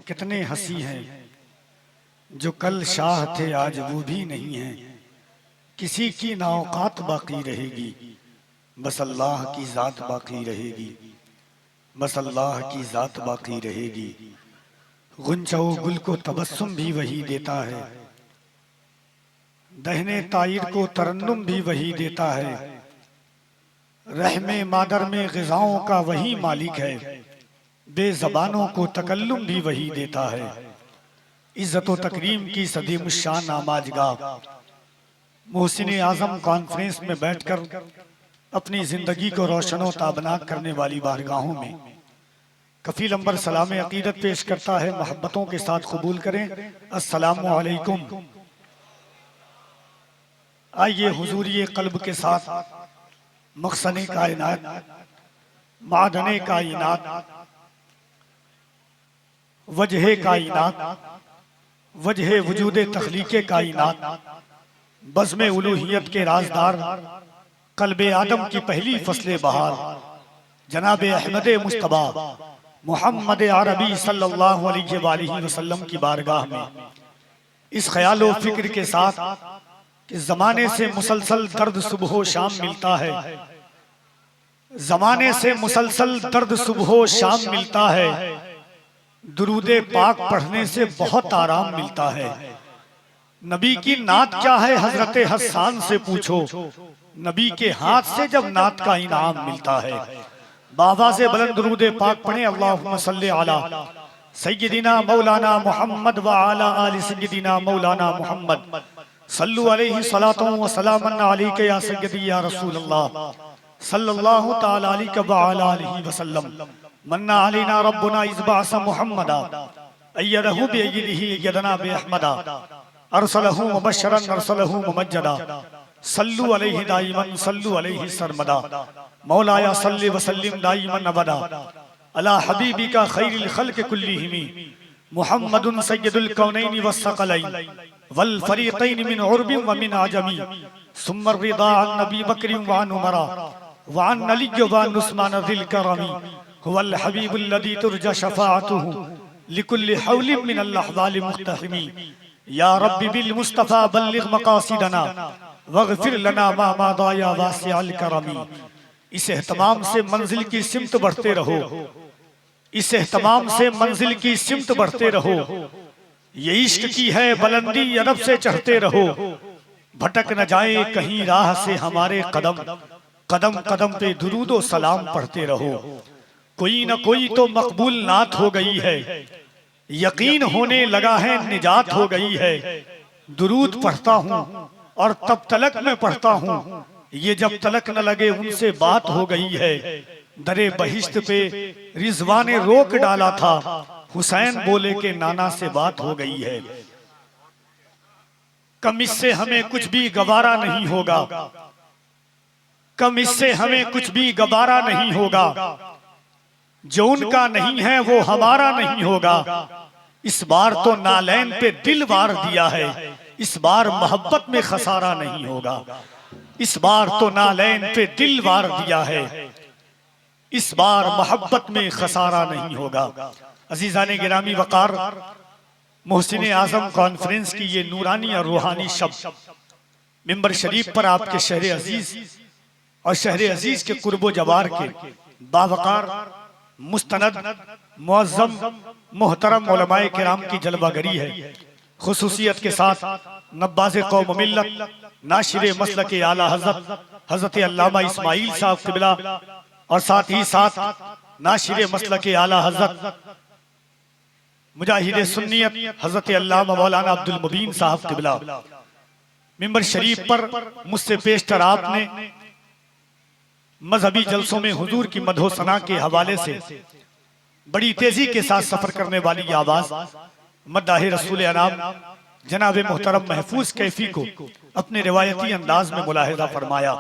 कितने हंसी हैं जो कल शाह थे आज वो भी नहीं हैं। किसी की ना औकात बाकी रहेगी, बस अल्लाह की जात बाकी रहेगी, बस अल्लाह की जात बाकी रहेगी। गुंचो गुल को तबस्सुम भी वही देता है, दहने ताइर को तरन्नुम भी वही देता है। रहमे मादर में ग़िज़ाओं का वही मालिक है, बेज़बानों को तकल्लुम भी वही देता है। इज्जत व तकरीम की सदीम शान आमाजगाह मोहसिन आज़म कॉन्फ्रेंस में बैठकर अपनी जिंदगी को रोशनो ताबनाक करने वाली बारगाहों में कफील अंबर सलाम अकीदत पेश करता है। मोहब्बतों के साथ कबूल करें, अस्सलामु अलैकुम। आइए हुजूरी क़ल्ब के साथ मक़सद कायनात, मादन कायनात, वजह कायनात, वजह वजूद तख्लीक़ कायनात, बज़्म उलूहियत के राजदार, क़ल्ब आदम की पहली फसले बहार, जनाब अहमद मुस्तबा मोहम्मद अरबी सल्लल्लाहु अलैहि वसल्लम की बारगाह में इस ख्याल व फिक्र के साथ कि ज़माने से मुसलसल दर्द सुबह शाम मिलता है, ज़माने से मुसलसल दर्द सुबह शाम मिलता है, दुरूदे पाक पढ़ने से बहुत आराम मिलता है। नबी की नात क्या है हजरत हस्सान से पूछो, नबी के हाथ से जब नात का इनाम मिलता है। बाबा से बुलंद दुरूदे पाक पढ़े, अल्लाहुम्मा सल्ली अला सय्यदिना मौलाना मुहम्मद व अला आलि सय्यदिना मौलाना मुहम्मद सल्लु अलैहि सलातो व सलामन अलैका या सय्यदी या रसूलल्लाह सल्लल्लाहु तआला अलैहि व अला आलिहि वसल्लम। मन्ना अलैना रब्बुना इज़ बअस मुहम्मदा अय्यदहु बिअय्यदिहि यदना बिअहमदा अरसलहु मुबश्शिरन अरसलहु मुमज्जदा सल्लु अलैहि दाइमन सल्लु अलैहि सरमदा मौलाया सल्लि व सल्लिम दाइमन अबदा अला हबीबिका खैरिल खल्क़ि कुल्लिहिम मुहम्मदुन सय्यदुल कौनैनि वस्सक़लैन वल फरीक़ैन मिन उर्बिन व मिन अजमी सुम्मा रिदा अन नबी बकरिन व अन उमरा व अन अली व अन उस्मान ज़िल करमी हुवल हबीबुल लज़ी तुरजा शफ़ाअतुहु लिकुल्लि हौलिन मिन अल अहवालि मुख्तहिमी। या रब्बी बिल मुस्तफ़ा बल्लिग़ मक़ासिदना वग़फ़िर लना मा मादा या वासिअल करमी। इस एहतमाम से मंजिल की सिमत बढ़ते रहो, इस एहतमाम से मंजिल की सिमत बढ़ते रहो। ये इश्क की है बुलंदी, अदब से चढ़ते रहो। भटक न जाए कहीं राह से हमारे कदम, कदम कदम पे दुरूद व सलाम पढ़ते रहो। कोई न कोई तो मकबूल नात हो गई है, यकीन होने लगा है निजात हो गई है। दुरूद पढ़ता हूँ और तब तलक मैं पढ़ता हूँ, ये जब तलक न लगे उनसे बात हो गई है। दरे बहिश्त पे रिजवान ने रोक डाला था, हुसैन बोले के नाना से बात हो गई है। कम इससे हमें कुछ भी गवारा नहीं होगा, कम इससे हमें कुछ भी गवारा नहीं होगा। जो उनका नहीं है वो हमारा नहीं होगा। इस बार तो नालैन पे दिल वार दिया है, इस बार मोहब्बत में खसारा नहीं होगा। इस बार तो नालैन पे दिल वार दिया है, इस बार मोहब्बत में खसारा नहीं होगा। अजीजाने गिरामी वकार, मोहसिन आज़म कॉन्फ्रेंस की ये नूरानी और रूहानी शब्द मिंबर शरीफ पर आपके शहर अजीज और शहर अजीज के कुर्बो जवार के बावकार मुस्तनद मुअज़्ज़म मोहतरम उलमाए किराम की जलवागरी है। खुसूसियत के साथ नब्बाज़े कौम मिल्लत नाशिरे मसलके आला हज़रत हज़रत अल्लामा इस्माइल साहब क़िबला और साथ ही साथ नाशिरे मसलके आला हज़रत मुजाहिद सुन्नियत हज़रत अल्लामा मौलाना अब्दुल मुबीन साहब क़िबला मिंबर शरीफ पर मुझसे पेशतर आपने मजहबी जलसों में हुजूर की मदहो सना के हवाले से बड़ी तेजी के साथ सफर करने वाली ये आवाज मद्दाहे रसूल अनाम जनाब मोहतरम महफूज कैफी को अपने रिवायती अंदाज में मुलाहिजा फरमाया।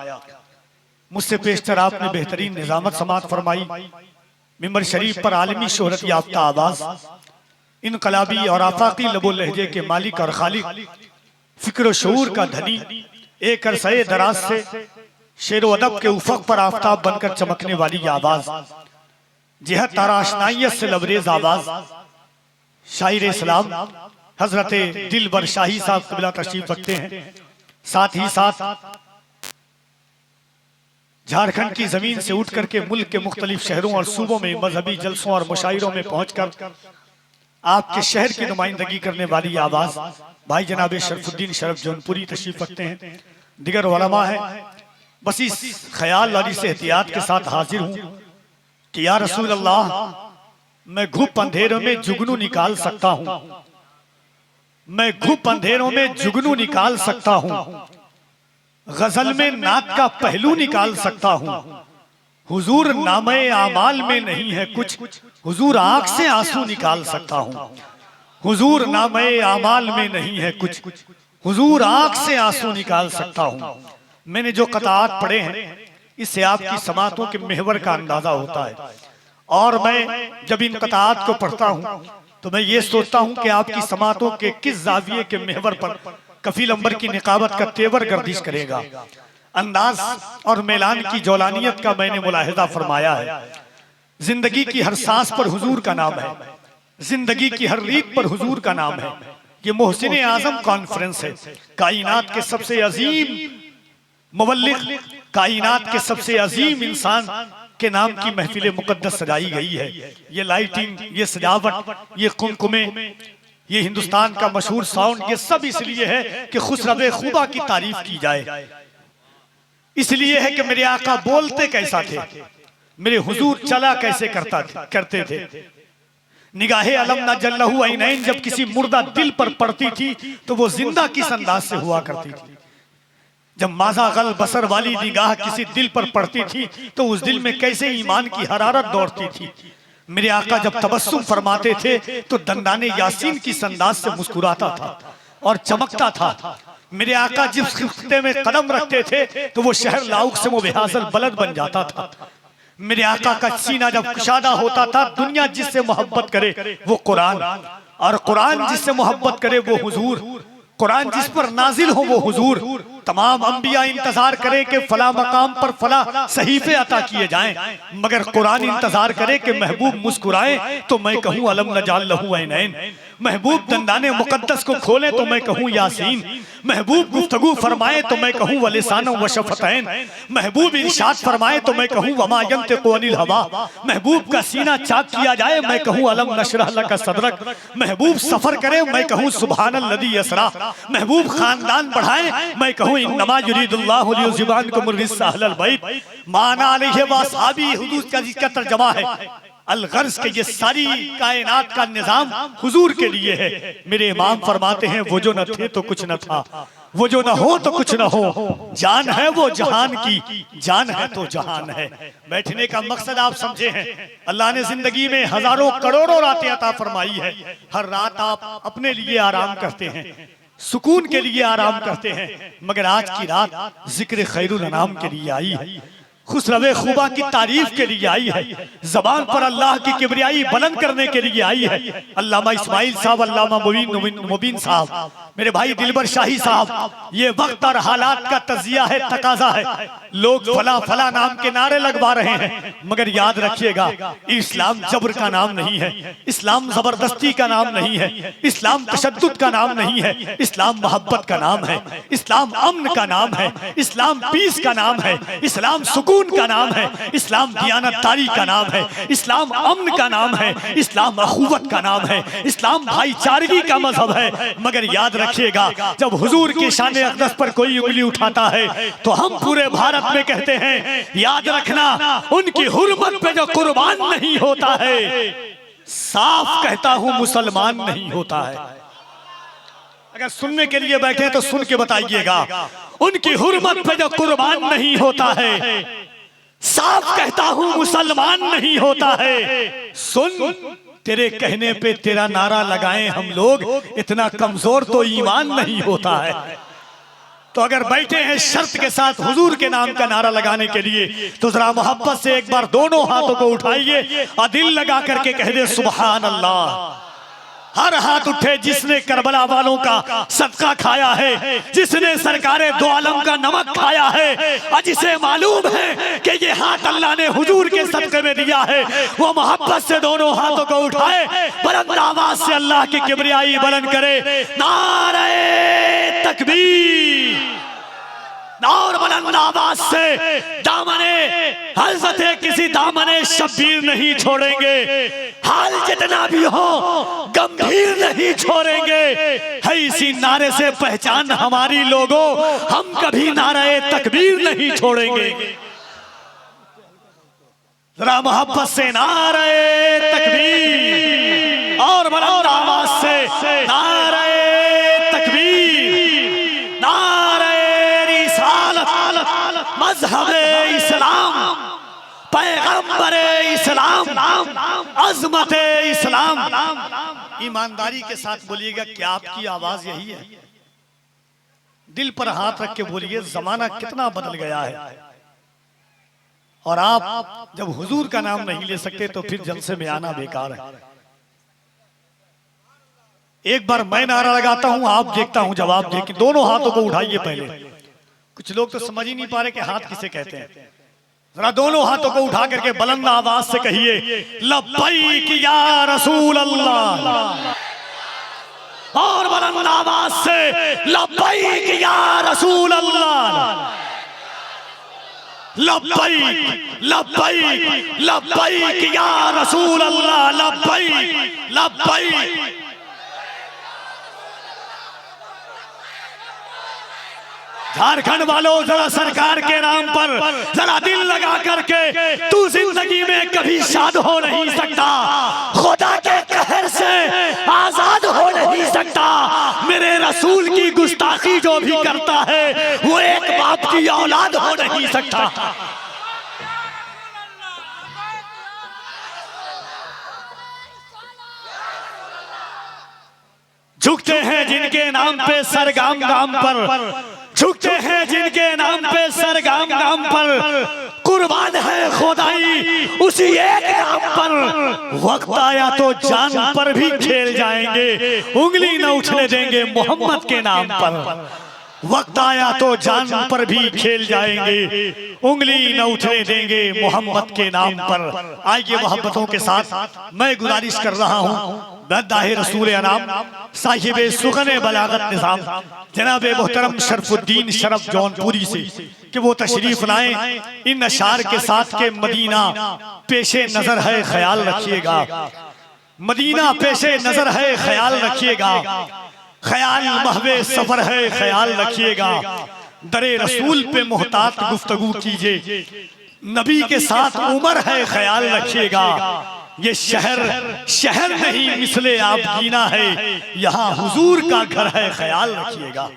मुझसे पेशतर आपने बेहतरीन निजामत समात फरमाई। मिंबर शरीफ पर आलमी शोहरत याफ्ता आवाज, इनकलाबी और आफाकी लबो लहजे के मालिक और खालिक, फिक्र शऊर का धनी, एक अरसे दराज से शेर व अदब के उफक पर आफताब बनकर चमकने वाली आवाज, जिहत ताराशनाइयत से लबरेज आवाज, शायर इस्लाम हजरत दिलबर शाही साहब क़िबला तशरीफ रखते हैं। साथ ही साथ झारखंड की जमीन से उठ करके मुल्क के मुख्तलिफ शहरों और सूबों में मजहबी जलसों और मुशायरों में पहुंचकर आपके शहर की नुमाइंदगी करने वाली आवाज भाई जनाब शरफुद्दीन शरफ जौनपुरी तशरीफ रखते हैं। दिगर उलमा है। बस इस ख्याल वाली से एहतियात के साथ हाजिर हूं कि या रसूल अल्लाह, मैं घुप अंधेरों में जुगनू निकाल सकता हूं, मैं घुप अंधेरों में जुगनू निकाल सकता हूं, गजल में नात का पहलू निकाल सकता हूं। हुजूर नामे आमाल में नहीं है कुछ, हुजूर आंख से आंसू निकाल सकता हूं। हुजूर नामे आमाल में नहीं है कुछ, हुजूर आंख से आंसू निकाल सकता हूं। मैंने जो कताआत पढ़े हैं इससे आपकी समातों के महवर का अंदाजा होता है। और मैं जब इन कताआत को पढ़ता हूं तो मैं ये सोचता हूं कि आपकी समातों के किस जाविये के महवर पर कफील अंबर की निकाबत का तेवर गर्दिश करेगा। अंदाज और मेलान की जौलानियत का मैंने मुलाहिजा फरमाया है। जिंदगी की हर सांस पर हुजूर का नाम है, जिंदगी की हर रीत पर हुजूर का नाम है। ये मोहसिन आजम कॉन्फ्रेंस है। कायनात के सबसे अजीम मुबल्लिग, कायनात के सबसे अजीम इंसान के नाम की महफिल मुकद्दस सजाई गई है। ये लाइटिंग, ये सजावट, ये कुमकुमे, ये हिंदुस्तान का मशहूर साउंड, ये सब इसलिए है कि खुसरवे खुदा की तारीफ की जाए। इसलिए है कि मेरे आका बोलते कैसा थे, मेरे हुजूर चला कैसे करते थे। निगाहे अलम न जल्लहु ऐनैन जब किसी मुर्दा दिल पर पड़ती थी तो वो जिंदा किस अंदाज से हुआ करती थी। जब माजा गल बसर वाली निगाह किसी दिल पर पड़ती थी तो उस दिल में कैसे ईमान की हरारत दौड़ती थी। मेरे आका जब तबस्सुम फरमाते थे तो दंदाने यासीन की अंदाज से मुस्कुराता था और चमकता था। मेरे आका जिस खित्ते में कदम रखते थे तो वो शहर लाउक से मुबहासल बलद बन जाता था। मेरे आका का सीना जब कुशादा होता था, दुनिया जिससे मोहब्बत करे वो कुरान, और कुरान जिससे मोहब्बत करे वो हुजूर, कुरान जिस पर नाजिल हो वो हुजूर। तमाम अंबिया इंतजार करे कि फला मकाम पर फला सहीफे अता किए जाएं, मगर कुरान इंतजार करे कि महबूब मुस्कुराए तो मैं कहूँ अलम नजाल लहू ऐनैन। महबूब दंदाने मुकद्दस को खोले तो मैं कहूँ यासीन। महबूब गुफ्तगू फरमाए तो मैं कहूँ वलिसानो व शफतैन। महबूब इरशाद फरमाए तो मैं कहूँ वमा यंतिकु अनिल हवा। महबूब का सीना चाक किया जाए मैं कहूँ अलम नशरह लका सदरक। महबूब सफर करे मैं कहूँ सुब्हानल्लज़ी यसरा। महबूब खानदान बढ़ाए मैं कहूँ इन्नमा युरीदुल्लाहु लियुज़हिबअनकुम रिज्सा अहलल बैत। माना अलैहि व असहाबी हुजूर का जिसका तर्जुमा है अलगर्ज के ये सारी कायनात का निजाम हुजूर के लिए है। मेरे इमाम फरमाते हैं वो जो न थे तो कुछ न था, वो जो न हो तो कुछ न हो, जान है वो जहान की, जान है तो जहान है। बैठने का मकसद आप समझे हैं। अल्लाह ने जिंदगी में हजारों करोड़ों रातें अता फरमाई है। हर रात आप अपने लिए आराम करते हैं, सुकून के लिए आराम करते हैं, मगर आज की रात जिक्र खैरुल अनाम के लिए आई है, खुसरवे खुबा की तारीफ के लिए आई है, जबान पर अल्लाह की किबरियाई बुलंद करने के लिए आई है। अल्लामा इस्माइल साहब, अल्लामा मुबीन साहब, मेरे भाई दिलबर शाही साहब, ये वक्त और हालात का तजिया है, तकाजा है। लोग फला फला नाम के नारे लगवा रहे हैं, मगर याद रखिएगा इस्लाम जबर का नाम नहीं है, इस्लाम जबरदस्ती का नाम नहीं है, इस्लाम तशद्दुद का नाम नहीं है, इस्लाम मोहब्बत का नाम है, इस्लाम अमन का नाम है, इस्लाम पीस का नाम है, इस्लाम सुकून का नाम है, इस्लाम दियानतदारी का नाम है, इस्लाम अमन का नाम है, इस्लाम अखुवत का नाम है, इस्लाम भाईचारगी का मजहब है। मगर याद रखिएगा जब हुजूर के शान अक़दस पर कोई उंगली उठाता है तो हम पूरे भारत में कहते हैं याद रखना उनकी हुर्मत पे जो कुर्बान नहीं होता है, साफ कहता हूं मुसलमान नहीं होता है। अगर सुनने के लिए बैठे तो सुन के बताइएगा, उनकी हुर्मत पे जो कुर्बान नहीं होता है, साफ कहता हूं मुसलमान नहीं होता है। सुन, तेरे कहने पे तेरा नारा लगाएं हम लोग, इतना कमजोर तो ईमान नहीं होता है। तो अगर बैठे हैं शर्त के साथ हुजूर के नाम का नारा लगाने के लिए, तो जरा मोहब्बत से एक बार दोनों हाथों को उठाइए और दिल लगा करके कह दे सुभान अल्लाह। हर हाथ उठे जिसने करबला वालों का सदका खाया है, जिसने सरकारे दो आलम का नमक खाया है, और जिसे मालूम है कि ये हाथ अल्लाह ने हुजूर के सदके में दिया है, वो मोहब्बत से दोनों हाथों को उठाए, बुलंद आवाज से अल्लाह की किबरियाई बुलंद करे, नारे तकबीर। और बुलंद आवाज से दामने हज़रत किसी दामने शब्बीर नहीं छोड़ेंगे, हाल जितना भी हो गंभीर नहीं छोड़ेंगे। है इसी नारे से पहचान हमारी लोगों, हम कभी नारे तकबीर नहीं छोड़ेंगे। जरा मोहब्बत से नारे तकबीर और बुलंद आवाज से नारे तकबीर, नारे मज़हब इस्लाम, पैगंबर इस्लाम, अज़मत इस्लाम। ईमानदारी के साथ बोलिएगा, क्या आपकी आवाज यही है? दिल पर हाथ रख के बोलिए, जमाना कितना बदल गया है। और आप जब हुजूर का नाम नहीं ले सकते तो फिर जलसे में आना बेकार है। एक बार मैं नारा लगाता हूं, आप देखता हूं जवाब दे। दोनों हाथों को उठाइए पहले। कुछ लोग तो समझ ही नहीं पा रहे कि हाथ किसे कहते हैं। जरा दोनों हाथों को उठा करके बुलंद आवाज से कहिए, लब्बैक या रसूल अल्लाह। और बुलंद आवाज से लब्बैक या रसूल अल्लाह, लब्बैक लब्बैक लब्बैक या रसूल अल्लाह, लब्बैक लब्बैक। झारखंड वालों, जरा सरकार के नाम पर जरा दिल लगा करके, तू जिंदगी में कभी शाद हो नहीं सकता, खुदा के कहर से आजाद हो नहीं सकता। मेरे रसूल की गुस्ताखी जो भी करता है वो एक बाप की औलाद हो नहीं सकता। झुकते हैं जिनके नाम पे सर गाम गाम पर, झुकते हैं जिनके नाम पे सर गाम गाम पर, कुर्बान है खुदाई उसी एक नाम पर। वक्त आया तो जान पर भी खेल जाएंगे, उंगली न उछले देंगे मोहम्मद के नाम पर। वक्त आया तो जान पर भी खेल जाएंगे, उंगली न उछले देंगे मोहम्मद के नाम पर। आइए मोहब्बतों के साथ मैं गुजारिश कर रहा हूँ बदाहे रसूल अनाम साहिबे सुगने बलागत निज़ाम जनाब मोहतरम शरफुद्दीन शरफ जौनपुरी से कि वो तशरीफ लाएं इन अशार के साथ के मदीना पेशे नजर है, ख्याल रखिएगा। मदीना पेशे नजर है, ख्याल रखिएगा। ख्याल महवे सफर है, ख्याल रखिएगा। दरे रसूल पे मोहतात गुफ्तगू कीजिए, नबी के साथ उमर है, ख्याल रखिएगा। ये शहर नहीं मिसले आप कीना है, यहाँ हुजूर का घर है, ख्याल रखिएगा।